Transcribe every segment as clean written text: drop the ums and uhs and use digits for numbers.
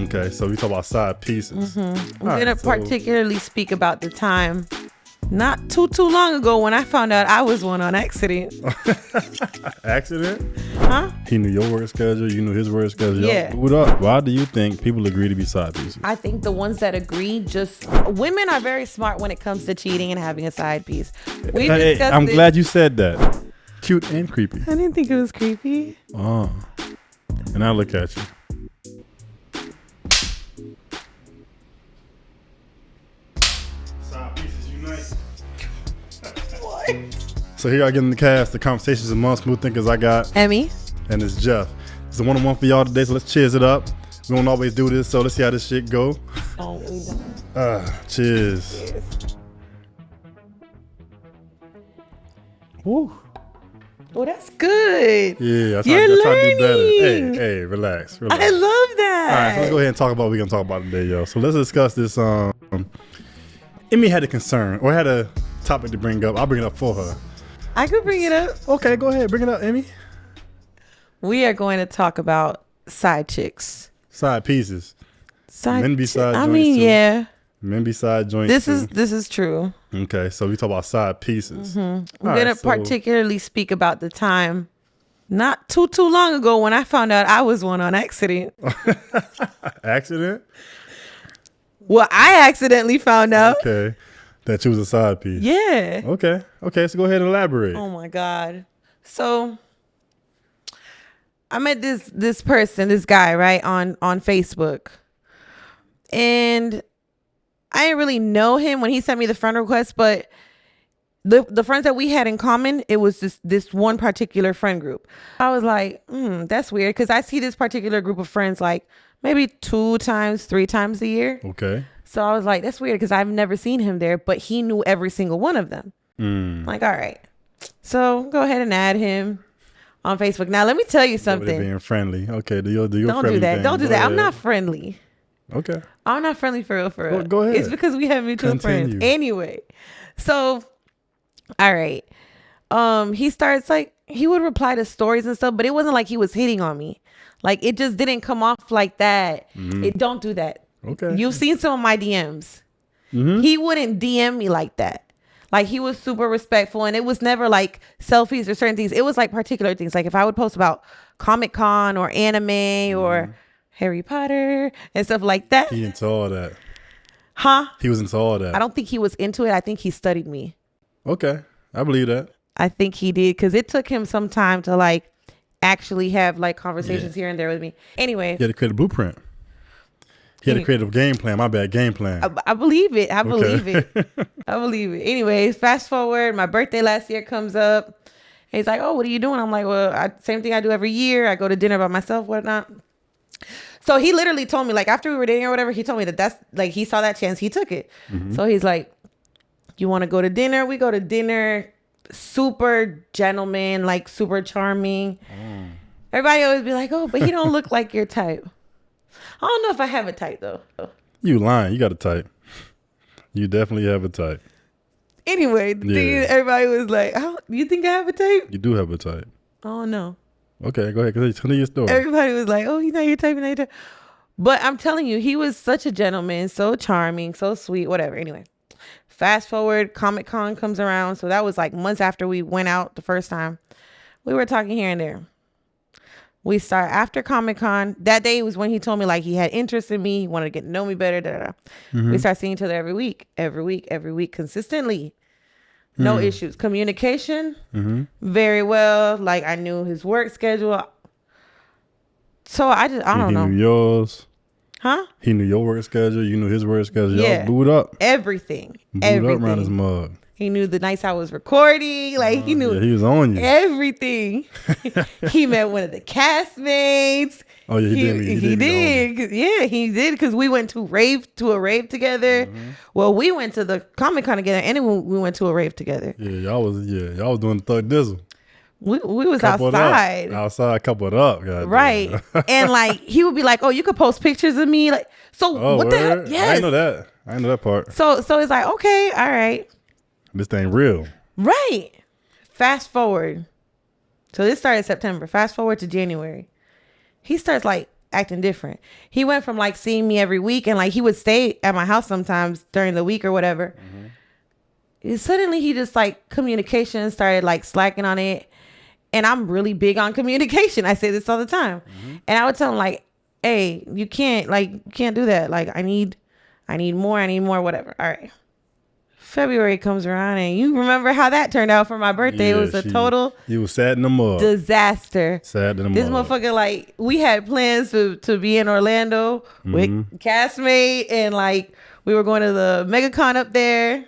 Okay, so we talk about side pieces. I'm going to particularly speak about the time not too long ago when I found out I was one on accident. Accident? Huh? He knew your work schedule. You knew his work schedule. Yeah. What up? Why do you think people agree to be side pieces? I think the ones that agree, women are very smart when it comes to cheating and having a side piece. I'm glad you said that. Cute and creepy. I didn't think it was creepy. Oh. And I look at you. Side pieces unite. What? So here I get in the cast, the conversations among smooth thinkers. I got Emy. And it's Jeff. It's a one-on-one for y'all today, so let's cheers it up. We don't always do this, so let's see how this shit go. Oh, we don't. Cheers. Cheers. Woo. Oh, that's good. Yeah, I try You're to do learning. better. Hey, relax. I love that. All right, so let's go ahead and talk about what we're going to talk about today, yo. So let's discuss this. Emy had a concern or had a topic to bring up. I'll bring it up for her. I could bring it up. Okay, go ahead. Bring it up, Emy. We are going to talk about side chicks. Side pieces. Side Men be side I joints mean, too. yeah. Men be side joints This is true. Okay, so we talk about side pieces. I'm going to particularly speak about the time not too long ago when I found out I was one on accident. Accident? Well, I accidentally found out. Okay, that you was a side piece. Yeah. Okay, so go ahead and elaborate. Oh my God. So I met this person, this guy, right, on Facebook. And I didn't really know him when he sent me the friend request, but the friends that we had in common, it was this one particular friend group. I was like, that's weird, because I see this particular group of friends like maybe 2 times, 3 times a year. Okay. So I was like, that's weird, because I've never seen him there, but he knew every single one of them. Like, all right. So go ahead and add him on Facebook. Now, let me tell you something. Being friendly. Okay, do your Don't do that. thing. Don't do Go that. ahead. I'm not friendly. Okay. I'm not friendly for real. Well, go ahead. It's because we have mutual friends. Continue. Anyway, so, all right. He starts like, he would reply to stories and stuff, but it wasn't like he was hitting on me. Like, it just didn't come off like that. Don't do that. Okay. You've seen some of my DMs. He wouldn't DM me like that. Like, he was super respectful, and it was never like selfies or certain things. It was like particular things. Like if I would post about Comic-Con or anime or Harry Potter and stuff like that. He into all that. Huh? He was into all that. I don't think he was into it. I think he studied me. Okay. I believe that. I think he did, because it took him some time to like actually have like conversations here and there with me. Anyway. He had to create a blueprint. He had to create a game plan. My bad, game plan. I believe it. I believe it. I believe it. Anyways, fast forward. My birthday last year comes up. And he's like, oh, what are you doing? I'm like, well, same thing I do every year. I go to dinner by myself, whatnot. So he literally told me, like, after we were dating or whatever, he told me that's like, he saw that chance. He took it. So he's like, you want to go to dinner? We go to dinner. Super gentleman, like super charming. Everybody always be like, oh, but he don't look like your type. I don't know if I have a type though. You lying. You got a type. You definitely have a type. Anyway, the thing is, everybody was like, oh, you think I have a type? You do have a type. Oh, no. Okay, go ahead. Tell me your story. Everybody was like, oh, he's not your type, you're not your type. But I'm telling you, he was such a gentleman, so charming, so sweet, whatever. Anyway, fast forward, Comic-Con comes around. So that was like months after we went out the first time. We were talking here and there. We start after Comic-Con. That day was when he told me like he had interest in me. He wanted to get to know me better. Da, da, da. We start seeing each other every week, consistently. No issues. Communication, very well. Like I knew his work schedule. So I don't know. He knew yours. Huh? He knew your work schedule. You knew his work schedule. Yeah. Y'all booed up. Everything. Booed up around his mug. He knew the nights I was recording. Like he knew. Yeah, he was on you. Everything. He met one of the castmates. Oh yeah, he did. Yeah, he did, because we went to a rave together. Well, we went to the Comic-Con together, and then we went to a rave together. Yeah, y'all was doing the thug dizzle. We was outside. Outside, coupled up. God Right. And like he would be like, oh, you could post pictures of me. Like, so what the heck? Yes. I didn't know that. I didn't know that part. So it's like, okay, all right. This thing real. Right. Fast forward. So this started September. Fast forward to January. He starts like acting different. He went from like seeing me every week and like he would stay at my house sometimes during the week or whatever. Suddenly he just like communication started like slacking on it. And I'm really big on communication. I say this all the time. And I would tell him like, hey, you can't do that. Like I need more, whatever. All right. February comes around and you remember how that turned out for my birthday. It was a total You was sad in the mud. disaster. Sad in the This mud. motherfucker, like, we had plans to be in Orlando with castmate and like we were going to the MegaCon up there.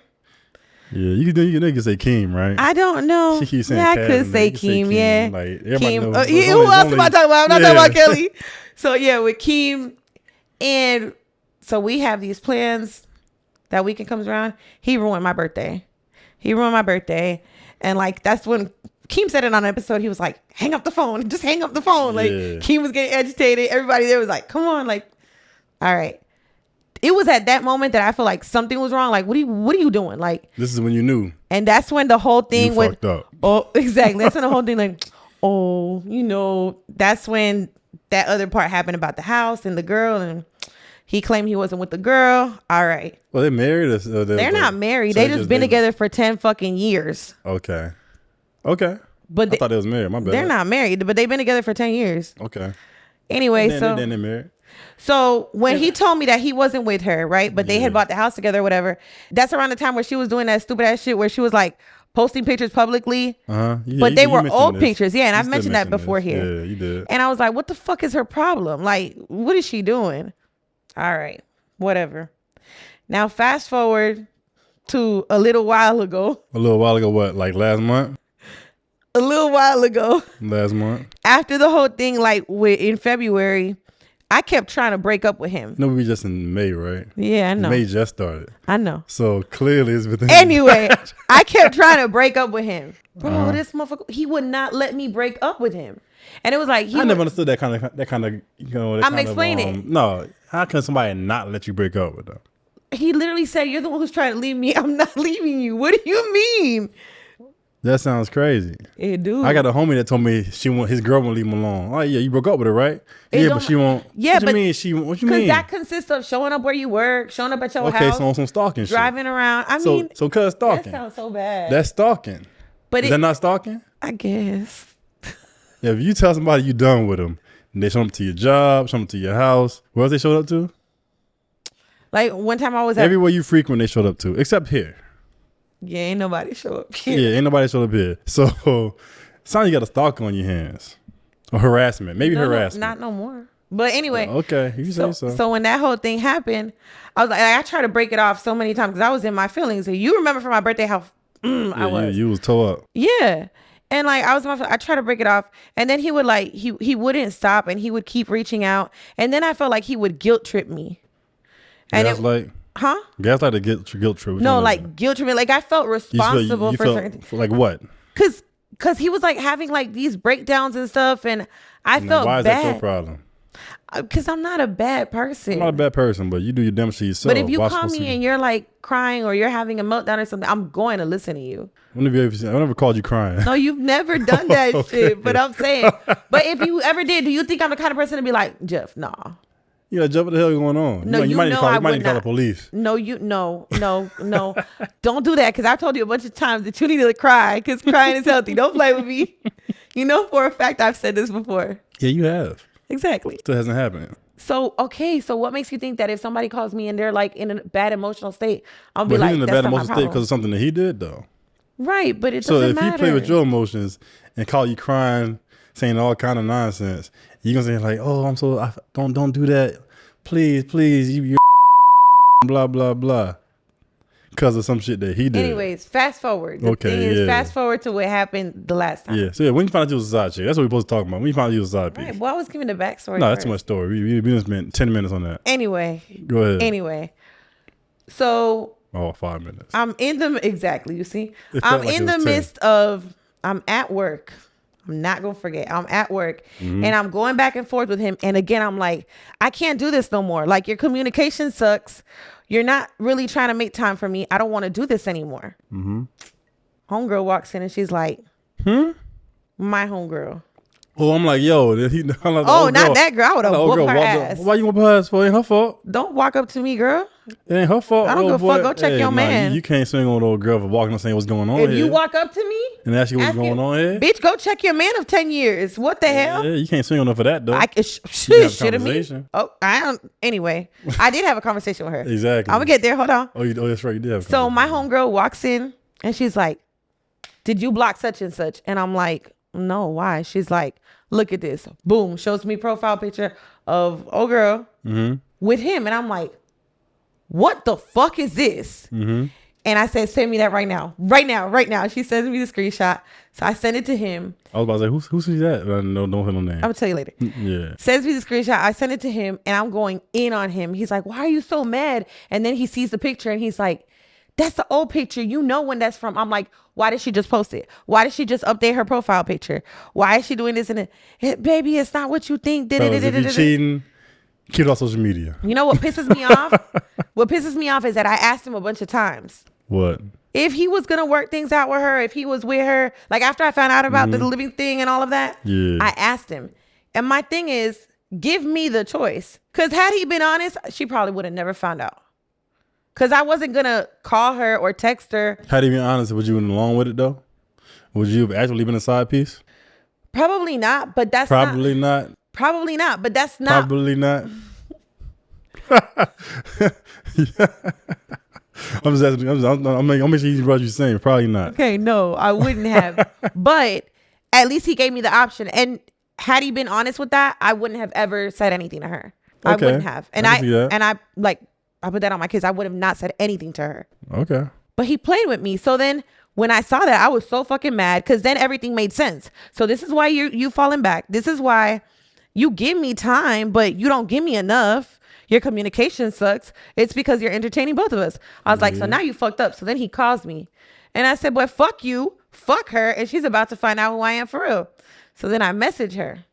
Yeah, you can say Keem, right? I don't know. She keeps saying I Cat could and say you can say Keem, yeah. Like everybody Keem. knows. Who else am I talking about? I'm not talking about Kelly. So yeah, with Keem. And so we have these plans. That weekend comes around. He ruined my birthday. And like, that's when Keem said it on an episode. He was like, hang up the phone. Just hang up the phone. Like Keem was getting agitated. Everybody there was like, come on. Like, all right. It was at that moment that I feel like something was wrong. Like, what are you doing? Like, this is when you knew. And that's when the whole thing went. Fucked up. Oh, exactly. That's when the whole thing like, that's when that other part happened about the house and the girl and he claimed he wasn't with the girl. All right. Well, they married us. They're not married. So they just been together for 10 fucking years. Okay. But I thought they was married. My bad. They're not married, but they've been together for 10 years. Okay. Anyway, Then they're married. So when he told me that he wasn't with her, right? But they had bought the house together or whatever. That's around the time where she was doing that stupid ass shit where she was like posting pictures publicly. But they were old pictures. Yeah, and I've mentioned that before here. Yeah, you did. And I was like, what the fuck is her problem? Like, what is she doing? All right. Whatever. Now fast forward to a little while ago. A little while ago, what? Like last month? A little while ago. Last month. After the whole thing, like in February, I kept trying to break up with him. No, we just in May, right? Yeah, I know. May just started. I know. So clearly it's within. Anyway, I kept trying to break up with him. Bro, this motherfucker, he would not let me break up with him. And it was like I never understood that kind of I'm explaining. No, how can somebody not let you break up with them? He literally said, "You're the one who's trying to leave me. I'm not leaving you." What do you mean? That sounds crazy. It do. I got a homie that told me his girl won't leave him alone. Oh yeah, you broke up with her, right? But she won't. Yeah, what you mean? What you mean? Because that consists of showing up where you work, showing up at your house. Okay, so on some stalking shit. Driving around. I mean, so cuz stalking. That sounds so bad. That's stalking. But is that not stalking? I guess. Yeah, if you tell somebody you done with them, and they show up to your job, show up to your house, where else they showed up to? Like one time I was at everywhere you frequent, they showed up to, except here. Yeah, ain't nobody show up here. Yeah, ain't nobody showed up here. So, sounds you got a stalker on your hands, or harassment, maybe harassment. Not no more. But anyway, okay, you say so. So when that whole thing happened, I was like, I tried to break it off so many times because I was in my feelings. And you remember for my birthday how I was. You was tore up. Yeah. And like I tried to break it off, and then he would like he wouldn't stop, and he would keep reaching out, and then I felt like he would guilt trip me. And Gaslight? Gaslight or guilt trip? No, like guilt trip me. Like I felt responsible for certain things. Like what? Cause he was like having like these breakdowns and stuff, and I felt bad. Why is that your problem? Because I'm not a bad person. I'm not a bad person, but you do your damn shit yourself. But if you call me and you're like crying or you're having a meltdown or something, I'm going to listen to you. I never called you crying. No, you've never done that Okay. shit. But I'm saying, but if you ever did, do you think I'm the kind of person to be like, Jeff, nah. Yeah, Jeff, what the hell is going on? No, you might need to call the police. No, don't do that, because I've told you a bunch of times that you need to cry, because crying is healthy. Don't play with me. You know for a fact I've said this before. Yeah, you have. Exactly. Still hasn't happened. So, okay, so what makes you think that if somebody calls me and they're like in a bad emotional state, I'll be But like, he's in a that's bad not my emotional state problem. because of something that he did, though. Right, but it so doesn't if matter. he play with your emotions and call you crying, saying all kind of nonsense, you're gonna say like, "Oh, I'm so don't do that, please, you're blah blah blah," because of some shit that he did. Anyways, fast forward. The thing is, fast forward to what happened the last time. Yeah. So yeah, when you find out you was a side chick, that's what we're supposed to talk about. When you find out you was a side piece. Right. Well, I was giving the backstory. No, that's too much story. We just spent 10 minutes on that. Anyway. Go ahead. Anyway, so. Oh, 5 minutes. I'm in the exactly. You see, I'm in the midst of. I'm at work. I'm not gonna forget. I'm at work, and I'm going back and forth with him. And again, I'm like, I can't do this no more. Like, your communication sucks. You're not really trying to make time for me. I don't want to do this anymore. Homegirl walks in and she's like, My homegirl. Oh, I'm like, yo, I'm like, Oh, not that girl. I would have whooped her ass. Why you want to her ass for? It ain't her fault. Don't walk up to me, girl. It ain't her fault. I don't give a fuck. Go check your man. You can't swing on an old girl for walking and saying what's going on If here. you walk up to me and ask you what's going on here, bitch, go check your man of 10 years. What the hell? Yeah, you can't swing on her for that though. I can shit at me. Oh, I don't. Anyway, I did have a conversation with her. Exactly. I'm gonna get there. Hold on. Oh, that's right. You did have. So my homegirl walks in and she's like, "Did you block such and such?" And I'm like, "No, why?" She's like, "Look at this." Boom, shows me profile picture of old girl with him, and I'm like, "What the fuck is this?" And I said, "Send me that right now, right now, right now." She sends me the screenshot, so I send it to him. I was about to say, who's that? No, don't have no name. I'm gonna tell you later. Yeah. Sends me the screenshot. I send it to him, and I'm going in on him. He's like, "Why are you so mad?" And then he sees the picture, and he's like, "That's the old picture. You know when that's from." I'm like, "Why did she just post it? Why did she just update her profile picture? Why is she doing this and it? Baby, it's not what you think." If you're cheating, keep it off social media. You know what pisses me off? What pisses me off is that I asked him a bunch of times. What? If he was gonna work things out with her, if he was with her, like after I found out about the living thing and all of that, I asked him. And my thing is, give me the choice. Because had he been honest, she probably would have never found out. Because I wasn't going to call her or text her. Had he been honest, would you been along with it though? Would you have actually been a side piece? Probably not, but that's Probably not. Probably not, but that's not. Probably not. Yeah. I'm just asking. I'm making sure you brought you saying probably not. Okay, no, I wouldn't have. But at least he gave me the option. And had he been honest with that, I wouldn't have ever said anything to her. Okay. I wouldn't have. And I put that on my kids. I would have not said anything to her. Okay. But he played with me. So then when I saw that, I was so fucking mad because then everything made sense. So this is why you falling back. This is why you give me time, but you don't give me enough. Your communication sucks. It's because you're entertaining both of us. I was like, so now you fucked up. So then he calls me. And I said, boy, fuck you. Fuck her. And she's about to find out who I am for real. So then I message her.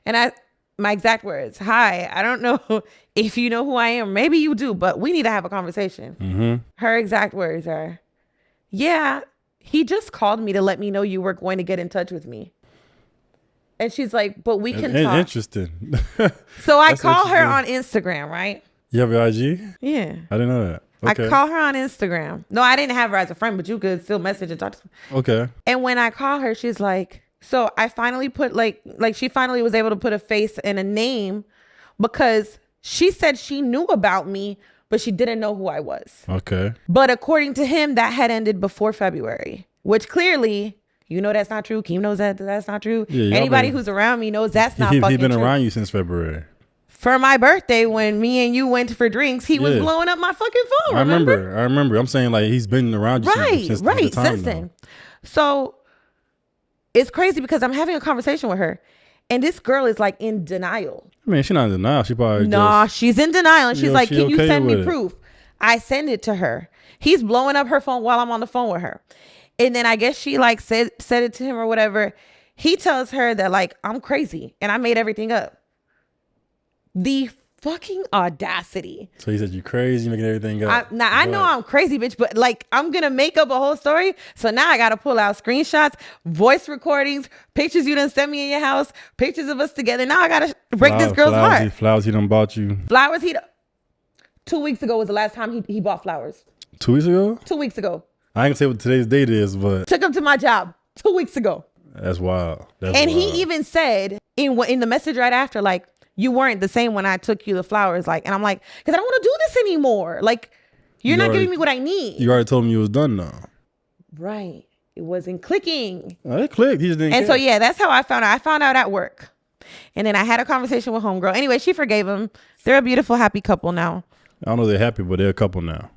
And my exact words, "Hi, I don't know if you know who I am. Maybe you do, but we need to have a conversation." Her exact words are, "Yeah, he just called me to let me know you were going to get in touch with me." And she's like, "But we can talk." Interesting. So I call her on Instagram, right? You have your IG? Yeah. I didn't know that. Okay. I call her on Instagram. No, I didn't have her as a friend, but you could still message and talk to her. Okay. And when I call her, she's like, so I finally put like she finally was able to put a face and a name because she said she knew about me, but she didn't know who I was. Okay. But according to him, that had ended before February, which clearly, you know, that's not true. Keem knows that's not true. Yeah, anybody who's around me knows that's not fucking true. He's been around you since February. For my birthday, when me and you went for drinks, he was blowing up my fucking phone. I remember. I'm saying like he's been around you since the time since then. So it's crazy because I'm having a conversation with her, and this girl is like in denial. I mean, she's not in denial. She probably she's in denial, and she's like, "Can you send me proof?" I send it to her. He's blowing up her phone while I'm on the phone with her. And then I guess she like said it to him or whatever. He tells her that like I'm crazy and I made everything up. The fucking audacity. So he said you crazy, you making everything up. I know I'm crazy, bitch, but like I'm gonna make up a whole story. So now I gotta pull out screenshots, voice recordings, pictures you done sent me in your house, pictures of us together. Now I gotta break this girl's heart. Flowers he done bought you. Flowers 2 weeks ago was the last time he bought flowers. 2 weeks ago? 2 weeks ago. I ain't gonna say what today's date is, but took him to my job 2 weeks ago. That's wild. He even said in the message right after, like, you weren't the same when I took you the flowers. Like, and I'm like, because I don't want to do this anymore. Like, you're not giving me what I need. You already told me you was done though. Right. It wasn't clicking. Oh, it clicked. He just didn't care. So yeah, that's how I found out. I found out at work. And then I had a conversation with homegirl. Anyway, she forgave him. They're a beautiful, happy couple now. I don't know if they're happy, but they're a couple now.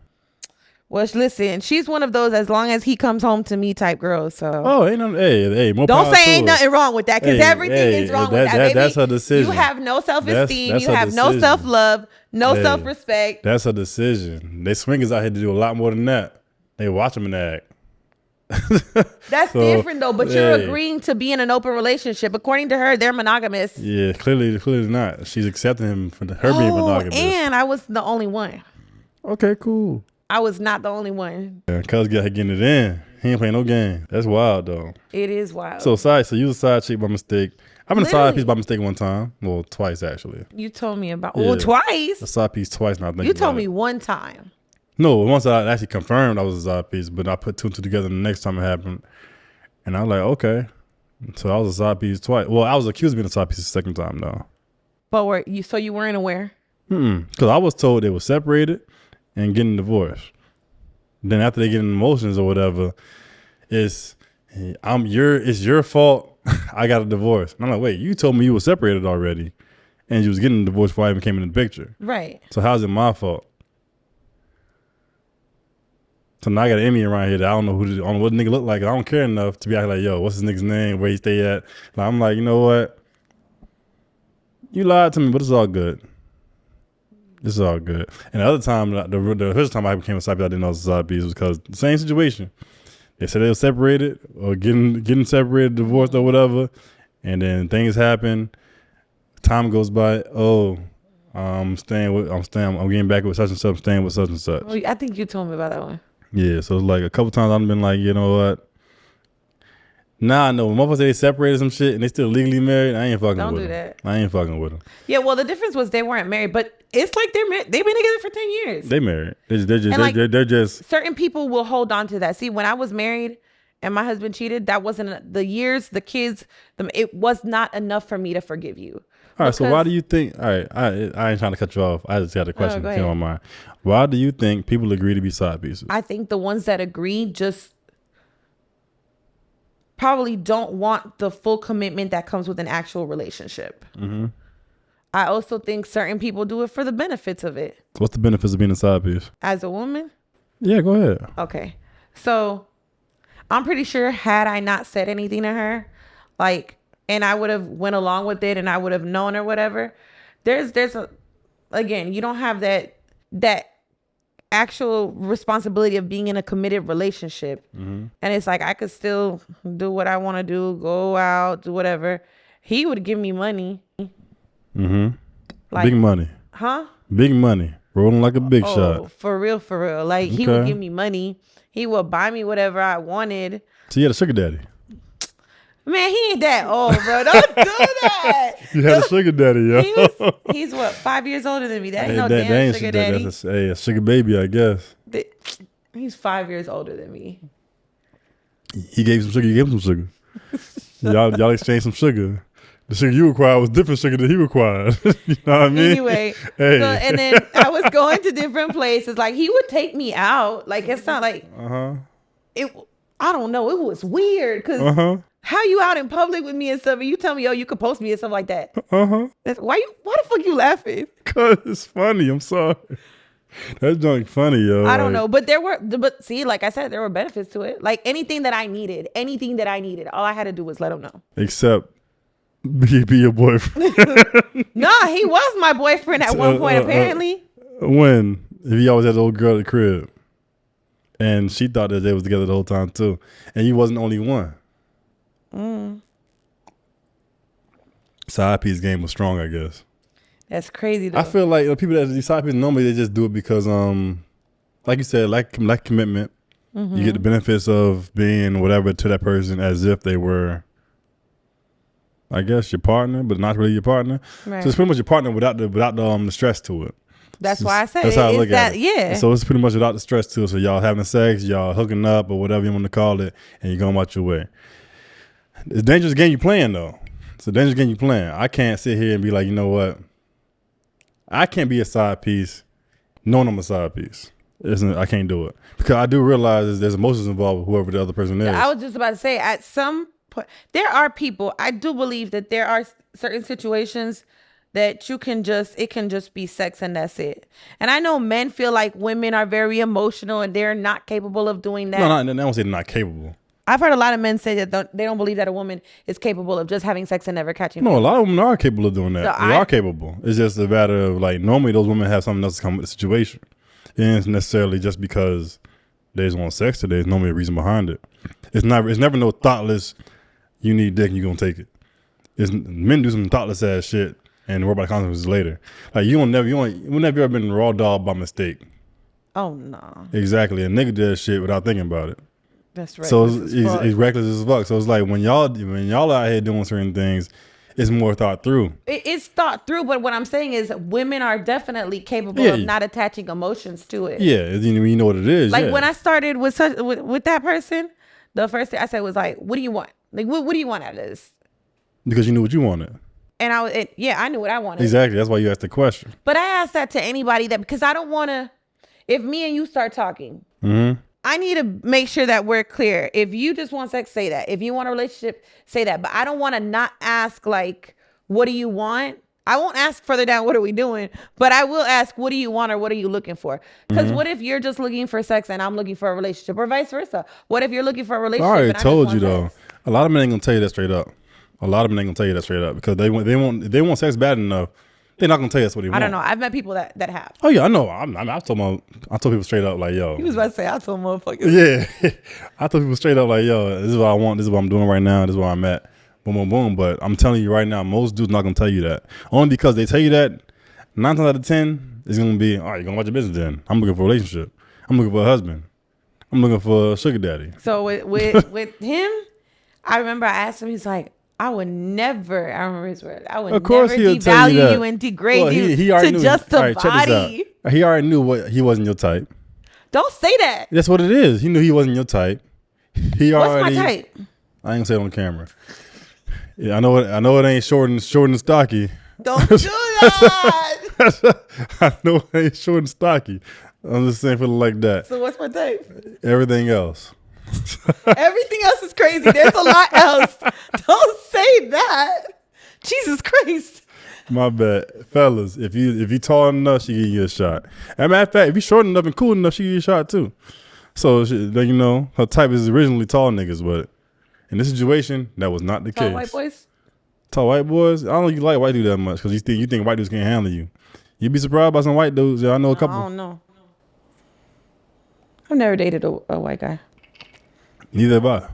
Well, listen, she's one of those as long as he comes home to me type girls. So ain't no more don't say ain't nothing wrong with that because everything is wrong with that. Baby. That's her decision. You have no self-esteem. You have no self-love, no self-respect. That's her decision. They swingers out here to do a lot more than that. They watch them and act. That's different though. But you're agreeing to be in an open relationship. According to her, they're monogamous. Yeah, clearly not. She's accepting him for her being monogamous. And I was the only one. Okay, cool. I was not the only one. Yeah, cuz getting it in. He ain't playing no game. That's wild though. It is wild. So you was a side chick by mistake. I've been a side Literally. piece by mistake one time. Well, twice actually. You told me about Yeah. twice. A side piece twice. Now I think You told about me it. one time. No, once I actually confirmed I was a side piece, but I put two and two together the next time it happened, and I was like, okay. So I was a side piece twice. Well, I was accused of being a side piece the second time though. But were you? So you weren't aware? Because I was told they were separated and getting divorced. Then after they get in emotions or whatever, it's your fault. I got a divorce. And I'm like, wait, you told me you were separated already, and you was getting a divorce before I even came in the picture. Right. So how's it my fault? So now I got an Emy around here that I don't know what the nigga look like. I don't care enough to be out like, yo, what's this nigga's name? Where he stay at? Like, I'm like, you know what? You lied to me, but it's all good. It's all good. And the other time, the first time I became a side piece, I didn't know it was a side piece was because the same situation. They said they were separated or getting separated, divorced or whatever, and then things happen. Time goes by. Oh, I'm getting back with such and such. I'm staying with such and such. Well, I think you told me about that one. Yeah, so it's like a couple times I've been like, you know what? Now I know when motherfuckers say they separated some shit and they still legally married, I ain't fucking Don't with do them. that. I ain't fucking with them. Yeah, well, the difference was they weren't married, but it's like they've been together for 10 years. They married. They're just Certain people will hold on to that. See, when I was married and my husband cheated, that wasn't the years, the kids, it was not enough for me to forgive you. all right. So why do you think? All right, I ain't trying to cut you off. I just got a question if you don't mind. Why do you think people agree to be side pieces? I think the ones that agree just probably don't want the full commitment that comes with an actual relationship. Mm-hmm. I also think certain people do it for the benefits of it. What's the benefits of being a side piece? As a woman? Yeah, go ahead. Okay. So I'm pretty sure had I not said anything to her, like, and I would have went along with it and I would have known or whatever, again, you don't have that actual responsibility of being in a committed relationship. Mm-hmm. And it's like, I could still do what I want to do, go out, do whatever. He would give me money. Mm-hmm. Like, big money. Huh? Big money. Rolling like a big shot. For real. Like, he would give me money. He would buy me whatever I wanted. So you had a sugar daddy? Man, he ain't that old, bro. Don't do that. You had a sugar daddy, yo. He's what, 5 years older than me. That ain't that damn sugar daddy. That's a sugar baby, I guess. He's 5 years older than me. He gave you some sugar. You gave him some sugar. y'all exchanged some sugar. The sugar you required was different sugar that he required. You know what I mean? Anyway, hey. So, and then I was going to different places. Like, he would take me out. Like, it's not like I don't know. It was weird because how you out in public with me and stuff, and you tell me, oh, you could post me and stuff like that. Why the fuck you laughing? Cause it's funny. I'm sorry. That junk funny, yo. I don't know, but see, like I said, there were benefits to it. Like anything that I needed, all I had to do was let him know. Except be your boyfriend. Nah, he was my boyfriend at one point, apparently. When? If he always had the old girl at the crib. And she thought that they was together the whole time too. And you wasn't the only one. Side piece game was strong, I guess. That's crazy though. I feel like people that do side piece, normally they just do it because like you said, like commitment. Mm-hmm. You get the benefits of being whatever to that person as if they were, I guess, your partner, but not really your partner. Right. So it's pretty much your partner without the stress to it. That's why I say that's how I look at it. Yeah. So it's pretty much without the stress to it. So y'all having sex, y'all hooking up or whatever you want to call it, and you're going about your way. It's a dangerous game you're playing though. It's a dangerous game you're playing. I can't sit here and be like, you know what? I can't be a side piece knowing I'm a side piece. I can't do it. Because I do realize there's emotions involved with whoever the other person is. I was just about to say, at some point, there are people, I do believe that there are certain situations that it can just be sex and that's it. And I know men feel like women are very emotional and they're not capable of doing that. No, I don't say they're not capable. I've heard a lot of men say that they don't believe that a woman is capable of just having sex and never catching. No, a lot of women are capable of doing that. They are capable. It's just a matter of like, normally those women have something else to come with the situation. It isn't necessarily just because they just want sex today. There's normally a reason behind it. It's never no thoughtless, you need dick and you're going to take it. Men do some thoughtless ass shit and worry about the consequences later. Like you'll never ever been raw dog by mistake. Oh no. Exactly. A nigga does shit without thinking about it. That's right. So it's reckless as fuck. So it's like when y'all out here doing certain things, it's more thought through. It's thought through, but what I'm saying is women are definitely capable of not attaching emotions to it. Yeah, you know what it is. Like when I started with that person, the first thing I said was like, "What do you want? Like, what do you want out of this?" Because you knew what you wanted. And I knew what I wanted. Exactly. That's why you asked the question. But I asked that to anybody because I don't want to. If me and you start talking, I need to make sure that we're clear. If you just want sex, say that. If you want a relationship, say that. But I don't want to not ask, like, what do you want? I won't ask further down, what are we doing? But I will ask, what do you want or what are you looking for? Because what if you're just looking for sex and I'm looking for a relationship, or vice versa? What if you're looking for a relationship? I already told you, though. A lot of men ain't going to tell you that straight up. Because they want sex bad enough. They're not gonna tell you that's what they want. I don't know. I've met people that have. Oh yeah, I know. I told people straight up like, yo. He was about to say, I told motherfuckers. Yeah, I told people straight up like, yo, this is what I want. This is what I'm doing right now. This is where I'm at. Boom, boom, boom. But I'm telling you right now, most dudes not gonna tell you that. Only because they tell you that 9 times out of 10, it's gonna be, all right, you're gonna watch your business then. I'm looking for a relationship. I'm looking for a husband. I'm looking for a sugar daddy. So with him, I remember I asked him. He's like, I remember his word. I would never devalue you and degrade you to just a body. He already knew he wasn't your type. Don't say that. That's what it is. He knew he wasn't your type. What's my type? I ain't gonna say it on camera. Yeah, I know it ain't short and stocky. Don't do that. I know it ain't short and stocky. I'm just saying for like that. So what's my type? Everything else. Everything else is crazy. There's a lot else. Don't say that. Jesus Christ. My bad. Fellas, if you tall enough, she give you a shot. As a matter of fact, if you short enough and cool enough, she give you a shot too. So, you know, her type is originally tall niggas, but in this situation, that was not the case. Tall white boys? Tall white boys? I don't think you like white dudes that much because you think white dudes can't handle you. You'd be surprised by some white dudes. Yeah, I know a couple. I don't know. I've never dated a white guy. Neither have I.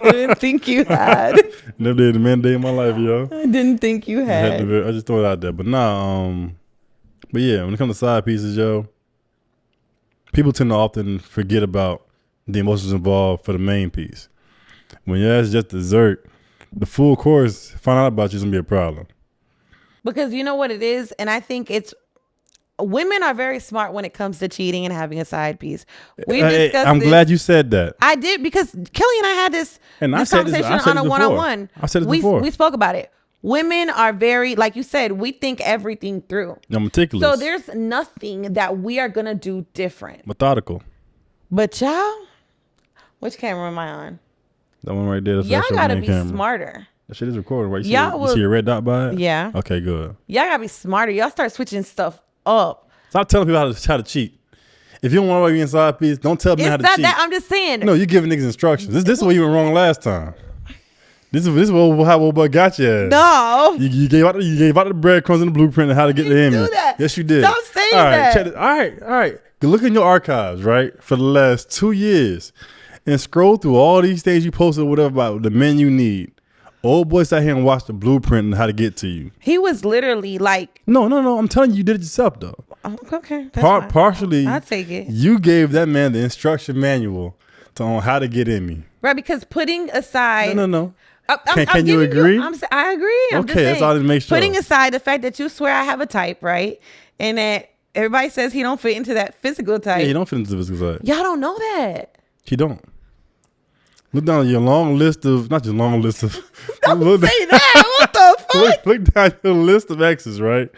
I didn't think you had. Never did a man day in my life, yo. I didn't think you had. I just throw it out there. But but yeah, when it comes to side pieces, yo, people tend to often forget about the emotions involved for the main piece. When that's just dessert, the full course, find out about you is going to be a problem. Because you know what it is? And I think women are very smart when it comes to cheating and having a side piece. I'm glad you said that. I did, because Kelly and I had this conversation on a one-on-one. I said it before. We spoke about it. Women are very, like you said, we think everything through. I'm meticulous. So there's nothing that we are going to do different. Methodical. But y'all, which camera am I on? That one right there. Y'all got to be smarter. That shit is recording, right? You see a red dot by it? Yeah. Okay, good. Y'all got to be smarter. Y'all start switching stuff up. Stop telling people how to cheat. If you don't want to be inside piece, don't tell me how to cheat. I'm just saying. No, you're giving niggas instructions. This is what you went wrong last time. This is how old boy got you at. No. You gave out the breadcrumbs and the blueprint and how to get to him. Yes, you did. Stop saying that. Check it. All right. Look in your archives, right, for the last 2 years and scroll through all these things you posted, whatever, about the men you need. Old boy sat here and watched the blueprint and how to get to you. He was literally like... No. I'm telling you did it yourself, though. Okay. Partially, I'll take it. You gave that man the instruction manual on how to get in me. Right, because putting aside... No. Can you agree? I agree. I'm just saying, that's all that makes sure. Putting aside the fact that you swear I have a type, right? And that everybody says he don't fit into that physical type. Yeah, he don't fit into the physical type. Y'all don't know that. He don't. Look down your long list of, not your long list of. Don't say that. What the fuck? Look down your list of exes, right?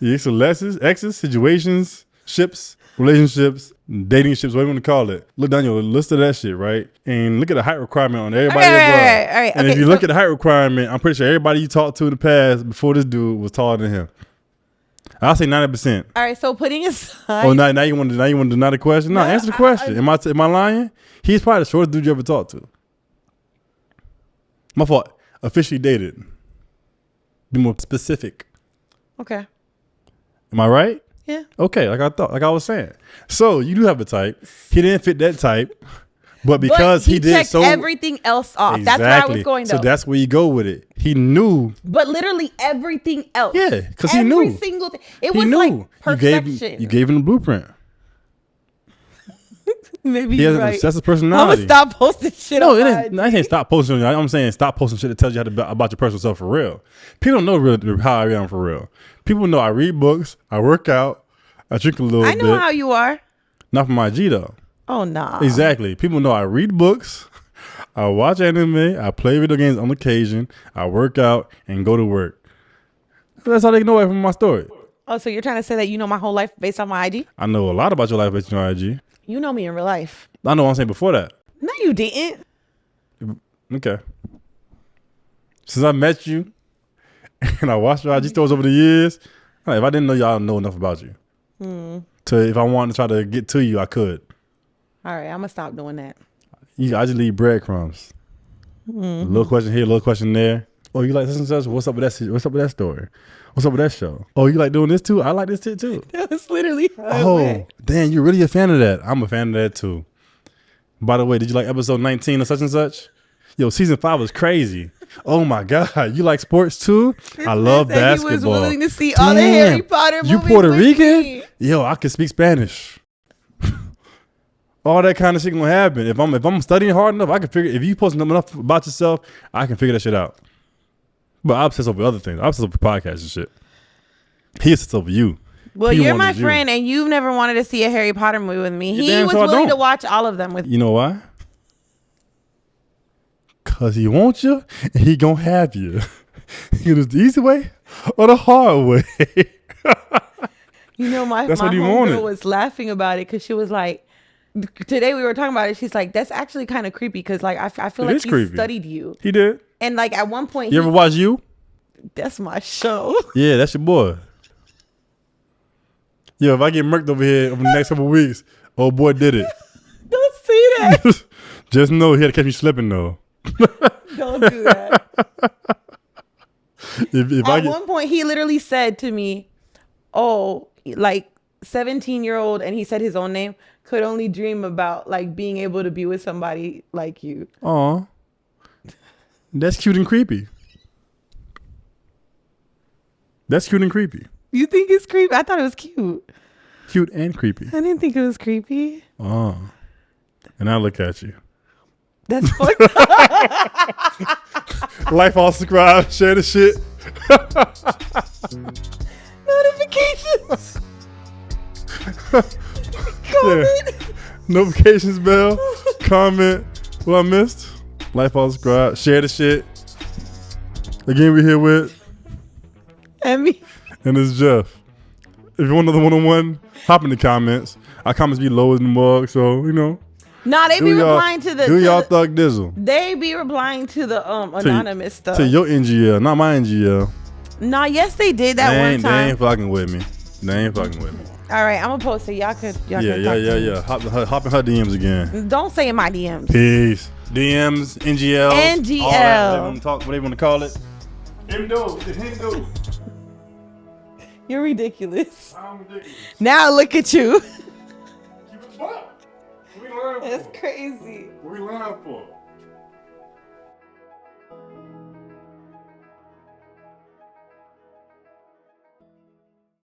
Your exes, situations, ships, relationships, dating ships, whatever you want to call it. Look down your list of that shit, right? And look at the height requirement on everybody above. All right. And if you look at the height requirement, I'm pretty sure everybody you talked to in the past before this dude was taller than him. I'll say 90%. All right, so putting aside. Oh, now you want to deny the question? No, answer the question. Am I lying? He's probably the shortest dude you ever talked to. My fault. Officially dated. Be more specific. Okay. Am I right? Yeah. Okay, like I was saying. So you do have a type. He didn't fit that type, but because he did checked everything else off. Exactly. That's where I was going though. So that's where you go with it. He knew. But literally everything else. Yeah, because he knew. Every single thing. It was like perfection. You gave him the blueprint. Maybe He has you're an right. obsessive I'm personality. gonna stop posting shit. No, on it my ain't. I ain't saying stop posting. I'm saying stop posting shit that tells you about your personal self for real. People don't know real how I am for real. People know I read books, I work out, I drink a little I bit. know how you are. Not from my G though. Oh nah. Exactly. People know I read books, I watch anime, I play video games on occasion, I work out, and go to work. That's how they know it from my story. Oh, so you're trying to say that you know my whole life based on my IG? I know a lot about your life based on your IG. You know me in real life. I know what I'm saying before that. No, you didn't. Okay. Since I met you and I watched your IG stories over the years, if I didn't know you, I don't know enough about you. So if I wanted to try to get to you, I could. All right, I'm gonna stop doing that. I just leave breadcrumbs. A little question here, a little question there. Oh, you like this and such? What's up with that? What's up with that story? What's up with that show? Oh, you like doing this too? I like this shit too. That was literally. Oh, damn, you're really a fan of that. I'm a fan of that too. By the way, did you like episode 19 of such and such? Yo, season 5 was crazy. Oh my God, you like sports too? I love basketball. He was willing to see all the Harry Potter movies. You Puerto with Rican? me. Yo, I can speak Spanish. All that kind of shit gonna happen. If I'm studying hard enough, I can figure. If you post enough about yourself, I can figure that shit out. But I obsess over other things. I obsess over podcasts and shit. He obsessed over you. Well, He you're my wanted you. friend, and you've never wanted to see a Harry Potter movie with me. He damn was sure I willing don't. to watch all of them with me. You know why? Cause he wants you, and he gonna have you. It is the easy way or the hard way. You know, my That's what he homegirl wanted. was laughing about it because she was like, today we were talking about it. She's like, that's actually kind of creepy because like I feel It like is he creepy. studied you. He did. And like at one point, You ever watch You? that's my show. Yeah, that's your boy. Yo, if I get murked over here over the next couple of weeks, old boy did it. Don't say that. Just know he had to catch me slipping though. Don't do that. If At one point, he literally said to me, oh, like 17-year-old, and he said his own name, could only dream about like being able to be with somebody like you. Aw, that's cute and creepy. That's cute and creepy. You think it's creepy? I thought it was cute. Cute and creepy. I didn't think it was creepy. Oh, and I look at you. That's fucked up. Like, all subscribe, share the shit. Notifications. Yeah. Notifications bell, comment. What I missed? Like, follow, subscribe, share the shit. Again, we're here with Emy. and it's Jeff. If you want another one-on-one, hop in the comments. Our comments be low as the mug, so you know. Nah, they be replying to the. Do y'all thug dizzle? They be replying to the anonymous stuff. To your NGL, not my NGL. Nah, yes, they did that one They time. ain't fucking with me. They ain't fucking with me. All right, I'm gonna post it. Y'all could talk to me. Yeah. Hop in her DMs again. Don't say in my DMs. Peace. DMs, NGL. NGL. All that, what they want to call it. Hindu. You're ridiculous. I'm ridiculous. Now look at you. Keep it fun. We learn That's crazy. What we learn for.